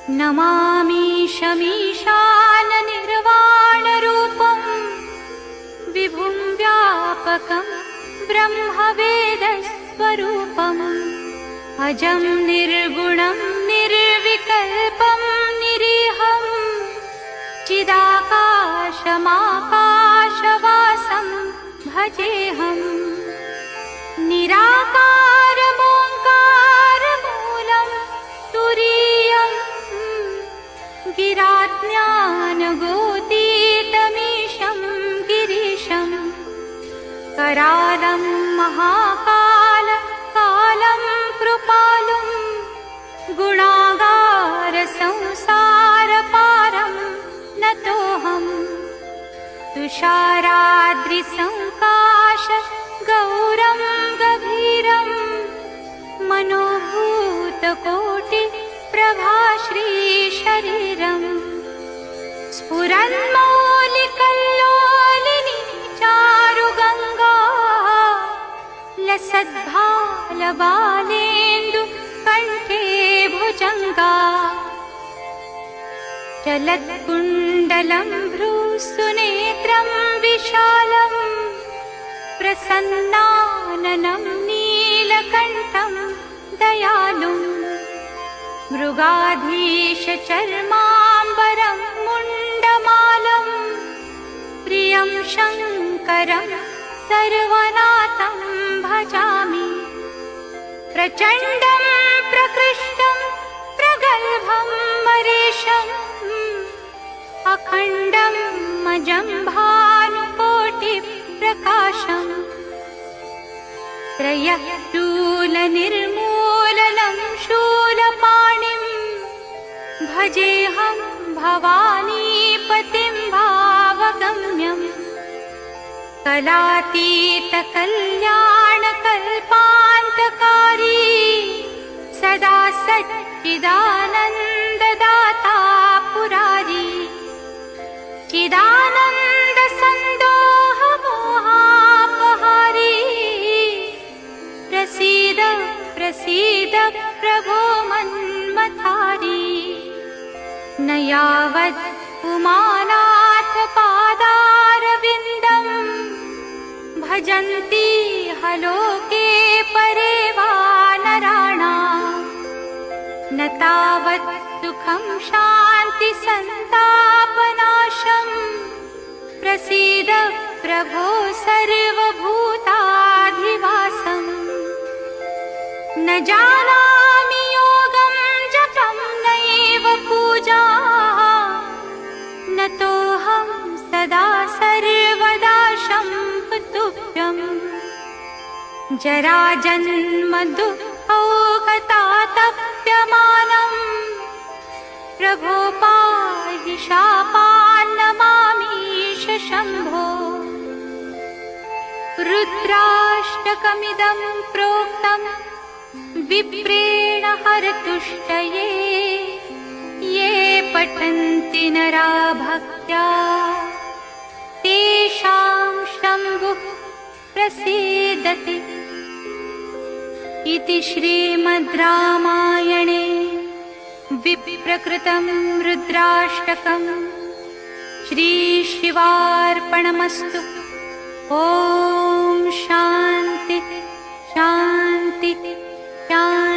नमामि शमीशाननिर्वाणरूपं विभुं व्यापकं ब्रह्मवेदस्वरूपम् अजं निर्गुणं निर्विकल्पं निरीहं चिदाकाशमाकाशवासं भजेऽहम् निराकारमोङ्कारमूलं तुरीयं गिराज्ञानगोतीतमीशं गिरीशं करालं महाकालं कृपालुं गुणागारसंसारपारं नतोऽहम् तुषाराद्रिसङ्काश गौरं गभीरं मनोभूतकोटिप्रभाश्रीशरीरम् स्फुरन्मौलिकल्लोलिनी चारुगङ्गा लसद्भालबालेन्दुकण्ठे भुजङ्गा चलत्कुण्डलं भ्रूसुनेत्रं विशालं प्रसन्नाननं नीलकण्ठं दयालुं मृगाधीशचर्माम्बरं मुण्डमालं प्रियं शङ्करं सर्वनाथं भजामि प्रचण्डं प्रकृष्टं प्रगल्भं मरीशम् अखण्डं मजं भानुकोटिप्रकाशम् त्रयशूलनिर्मूलनं शूलपाणिं भजेऽहं भवानीपतिं भावगम्यम् कलातीतकल्याणकल्पान्तकारी सदा सच्चिदानन्ददाता पुरारी चिदानन्दसन्दोहमोहापहारी प्रसीद प्रसीद प्रभो मन्मथारी न यावत् उमानाथ पादारविन्दं भजन्ति हलोके परे वा नराणाम् न तावत् सुखं शान्ति सन्तापनाशं प्रसीद प्रभो सर्वभूताधिवासम् न जानामि योगं जपं नैव पूजा नतोऽहं सदा सर्वदा शम्भुतुभ्यम् जराजन्म दुःखौघतातप्यमानं प्रभो पाहि शापान्नमामीश शम्भो रुद्राष्टकमिदं प्रोक्तं विप्रेण हरतुष्टये ये पठन्ति नरा भक्त्या तेषां शम्भुः प्रसीदति इति श्रीमद् रामायणे विप्रकृतं रुद्राष्टकं श्रीशिवार्पणमस्तु। ॐ शान्ति शान्ति शान्ति।